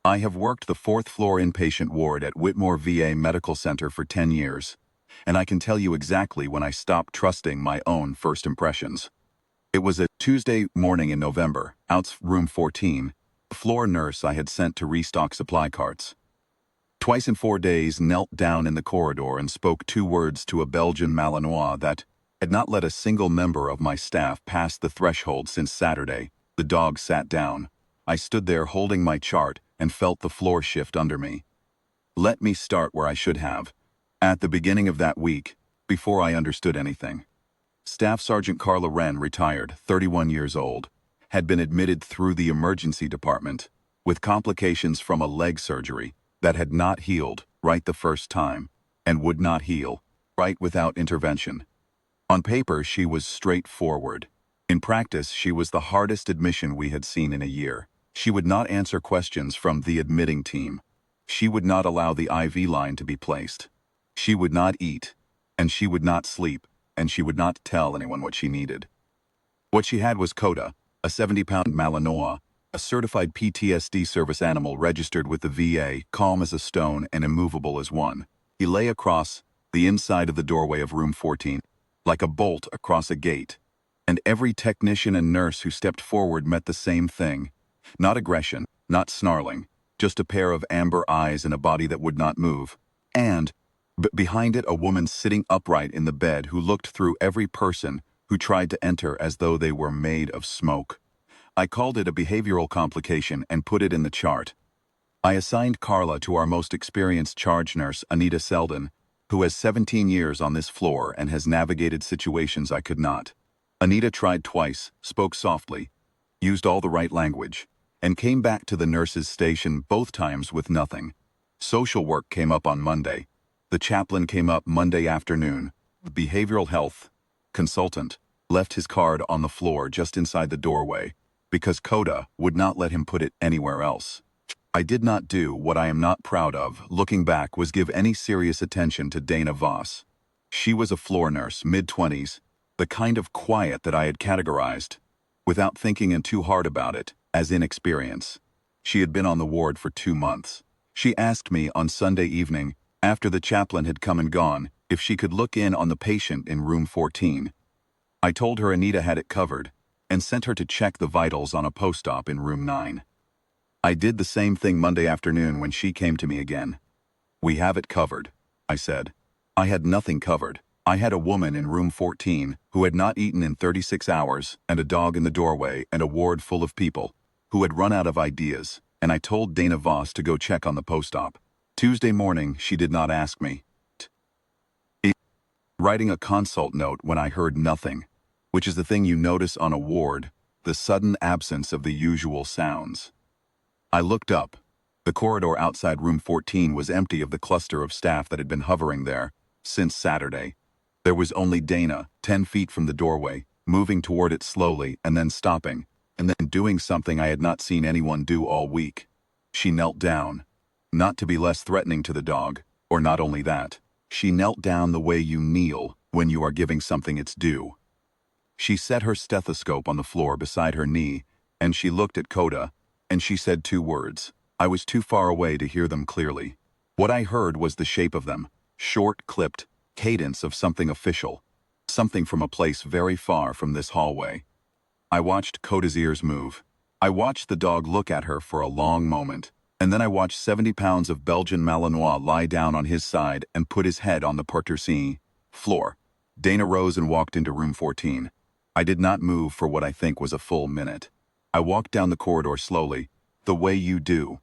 I have worked the fourth-floor inpatient ward at Whitmore VA Medical Center for 10 years, and I can tell you exactly when I stopped trusting my own first impressions. It was a Tuesday morning in November, out room 14, the floor nurse I had sent to restock supply carts. Twice in 4 days knelt down in the corridor and spoke 2 words to a Belgian Malinois that had not let a single member of my staff pass the threshold since Saturday. The dog sat down. I stood there holding my chart and felt the floor shift under me. Let me start where I should have. At the beginning of that week, before I understood anything. Staff Sergeant Carla Wren, retired, 31 years old, had been admitted through the emergency department with complications from a leg surgery that had not healed right the first time and would not heal right without intervention. On paper, she was straightforward. In practice, she was the hardest admission we had seen in a year. She would not answer questions from the admitting team. She would not allow the IV line to be placed. She would not eat, and she would not sleep, and she would not tell anyone what she needed. What she had was Coda, a 70-pound Malinois, a certified PTSD service animal registered with the VA, calm as a stone and immovable as one. He lay across the inside of the doorway of room 14, like a bolt across a gate. And every technician and nurse who stepped forward met the same thing. Not aggression, not snarling, just a pair of amber eyes and a body that would not move. And behind it, a woman sitting upright in the bed who looked through every person who tried to enter as though they were made of smoke. I called it a behavioral complication and put it in the chart. I assigned Carla to our most experienced charge nurse, Anita Selden, who has 17 years on this floor and has navigated situations I could not. Anita tried twice, spoke softly, used all the right language, and came back to the nurse's station both times with nothing. Social work came up on Monday. The chaplain came up Monday afternoon. The behavioral health consultant left his card on the floor just inside the doorway because Coda would not let him put it anywhere else. I did not do what I am not proud of, looking back, was give any serious attention to Dana Voss. She was a floor nurse, mid-20s, the kind of quiet that I had categorized, without thinking and too hard about it, as inexperience. She had been on the ward for 2 months. She asked me on Sunday evening, after the chaplain had come and gone, if she could look in on the patient in room 14. I told her Anita had it covered, and sent her to check the vitals on a post-op in room 9. I did the same thing Monday afternoon when she came to me again. We have it covered, I said. I had nothing covered. I had a woman in room 14 who had not eaten in 36 hours, and a dog in the doorway, and a ward full of people who had run out of ideas, and I told Dana Voss to go check on the post-op. Tuesday morning, she did not ask me. Writing a consult note when I heard nothing, which is the thing you notice on a ward, the sudden absence of the usual sounds. I looked up. The corridor outside room 14 was empty of the cluster of staff that had been hovering there since Saturday. There was only Dana, 10 feet from the doorway, moving toward it slowly and then stopping, and then doing something I had not seen anyone do all week. She knelt down, not to be less threatening to the dog, or not only that, she knelt down the way you kneel when you are giving something its due. She set her stethoscope on the floor beside her knee, and she looked at Coda, and she said 2 words. I was too far away to hear them clearly. What I heard was the shape of them, short, clipped, cadence of something official, something from a place very far from this hallway. I watched Coda's ears move. I watched the dog look at her for a long moment, and then I watched 70 pounds of Belgian Malinois lie down on his side and put his head on the parterre floor. Dana rose and walked into room 14. I did not move for what I think was a full minute. I walked down the corridor slowly, the way you do,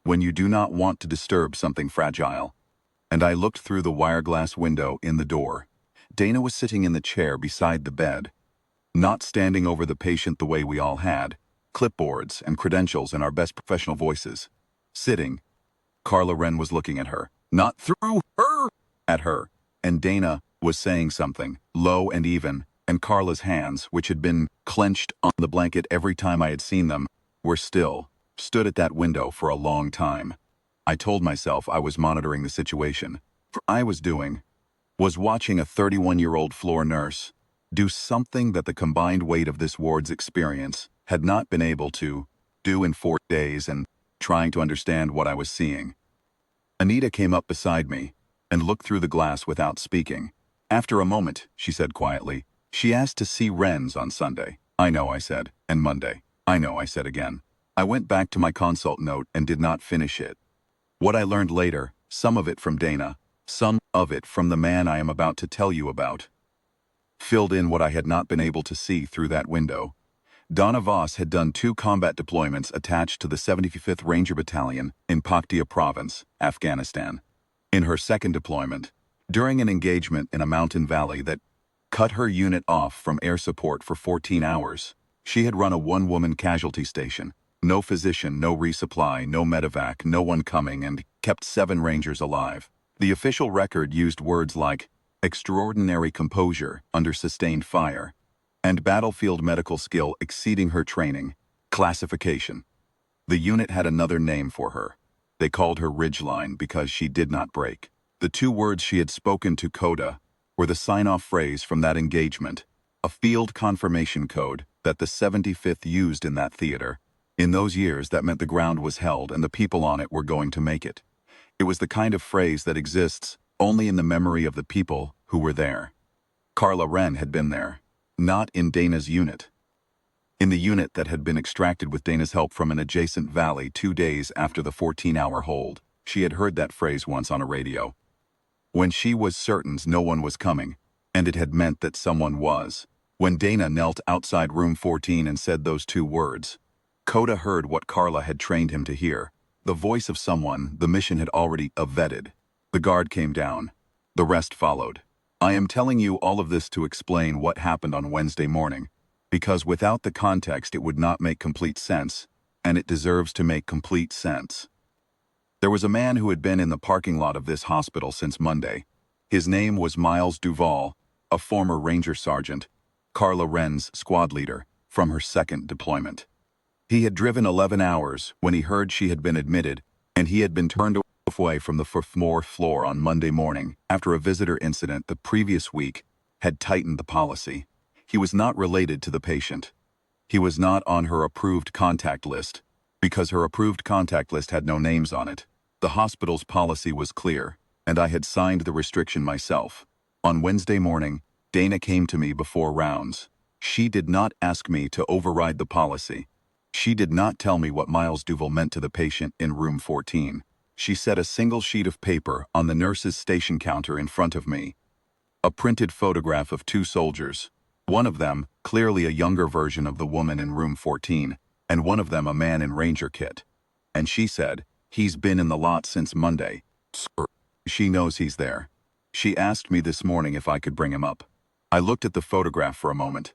when you do not want to disturb something fragile. And I looked through the wire-glass window in the door. Dana was sitting in the chair beside the bed, not standing over the patient the way we all had, clipboards and credentials in our best professional voices. Sitting. Carla Wren was looking at her, not through her, at her, and Dana was saying something, low and even, and Carla's hands, which had been clenched on the blanket every time I had seen them, were still, stood at that window for a long time. I told myself I was monitoring the situation. What I was doing was watching a 31-year-old floor nurse do something that the combined weight of this ward's experience had not been able to do in 4 days, and trying to understand what I was seeing. Anita came up beside me and looked through the glass without speaking. After a moment, she said quietly, "She asked to see Renz on Sunday." "I know," I said, "and Monday." "I know," I said again. I went back to my consult note and did not finish it. What I learned later, some of it from Dana, some of it from the man I am about to tell you about, filled in what I had not been able to see through that window. Donna Voss had done 2 combat deployments attached to the 75th Ranger Battalion in Paktia Province, Afghanistan. In her second deployment, during an engagement in a mountain valley that cut her unit off from air support for 14 hours, she had run a 1-woman casualty station. No physician, no resupply, no medevac, no one coming, and kept 7 Rangers alive. The official record used words like extraordinary composure under sustained fire, and battlefield medical skill exceeding her training. Classification. The unit had another name for her. They called her Ridgeline because she did not break. The 2 words she had spoken to Coda were the sign-off phrase from that engagement, a field confirmation code that the 75th used in that theater. In those years, that meant the ground was held and the people on it were going to make it. It was the kind of phrase that exists only in the memory of the people who were there. Carla Wren had been there. Not in Dana's unit. In the unit that had been extracted with Dana's help from an adjacent valley 2 days after the 14-hour hold. She had heard that phrase once on a radio. When she was certain no one was coming, and it had meant that someone was. When Dana knelt outside room 14 and said those 2 words, Coda heard what Carla had trained him to hear. The voice of someone the mission had already vetted. The guard came down. The rest followed. I am telling you all of this to explain what happened on Wednesday morning, because without the context it would not make complete sense, and it deserves to make complete sense. There was a man who had been in the parking lot of this hospital since Monday. His name was Miles Duval, a former Ranger Sergeant, Carla Wren's squad leader, from her second deployment. He had driven 11 hours when he heard she had been admitted, and he had been turned away from the 4th floor on Monday morning after a visitor incident the previous week had tightened the policy. He was not related to the patient. He was not on her approved contact list, because her approved contact list had no names on it. The hospital's policy was clear, and I had signed the restriction myself. On Wednesday morning, Dana came to me before rounds. She did not ask me to override the policy. She did not tell me what Miles Duval meant to the patient in room 14. She set a single sheet of paper on the nurse's station counter in front of me. A printed photograph of 2 soldiers. One of them, clearly a younger version of the woman in room 14, and one of them a man in Ranger kit. And she said, "He's been in the lot since Monday. Sir." She knows he's there. She asked me this morning if I could bring him up. I looked at the photograph for a moment.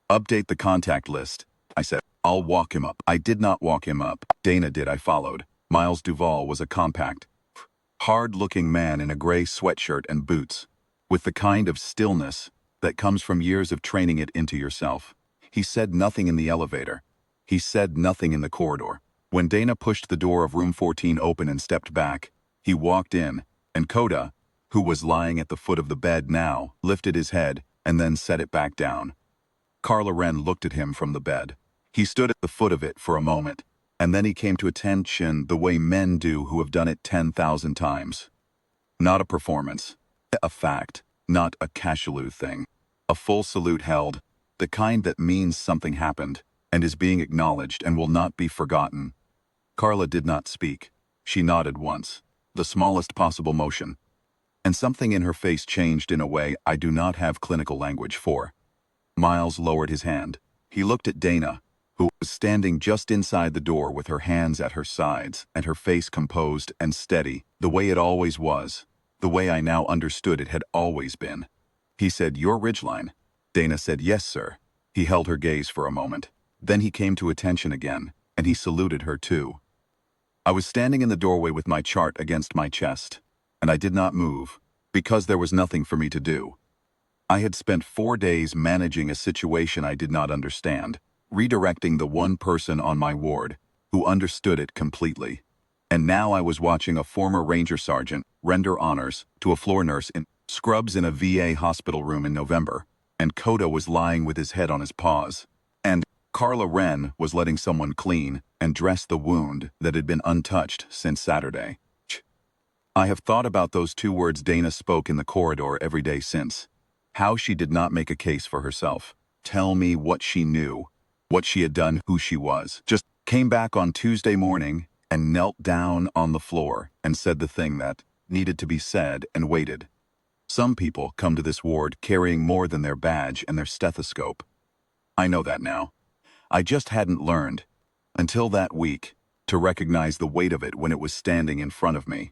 "Update the contact list," I said. "I'll walk him up." I did not walk him up. Dana did. I followed. Miles Duval was a compact, hard-looking man in a gray sweatshirt and boots, with the kind of stillness that comes from years of training it into yourself. He said nothing in the elevator. He said nothing in the corridor. When Dana pushed the door of room 14 open and stepped back, he walked in, and Coda, who was lying at the foot of the bed now, lifted his head and then set it back down. Carla Wren looked at him from the bed. He stood at the foot of it for a moment, and then he came to attention the way men do who have done it 10,000 times. Not a performance. A fact. Not a casual thing. A full salute held, the kind that means something happened, and is being acknowledged and will not be forgotten. Carla did not speak. She nodded once, the smallest possible motion. And something in her face changed in a way I do not have clinical language for. Miles lowered his hand. He looked at Dana, who was standing just inside the door with her hands at her sides and her face composed and steady, the way it always was, the way I now understood it had always been. He said, "You're Ridgeline." Dana said, "Yes, sir." He held her gaze for a moment. Then he came to attention again, and he saluted her too. I was standing in the doorway with my chart against my chest, and I did not move, because there was nothing for me to do. I had spent 4 days managing a situation I did not understand, redirecting the one person on my ward who understood it completely. And now I was watching a former Ranger Sergeant render honors to a floor nurse in scrubs in a VA hospital room in November, and Coda was lying with his head on his paws, and Carla Wren was letting someone clean and dress the wound that had been untouched since Saturday. I have thought about those 2 words Dana spoke in the corridor every day since. How she did not make a case for herself. Tell me what she knew, what she had done, who she was. Just came back on Tuesday morning and knelt down on the floor and said the thing that needed to be said and waited. Some people come to this ward carrying more than their badge and their stethoscope. I know that now. I just hadn't learned, until that week, to recognize the weight of it when it was standing in front of me.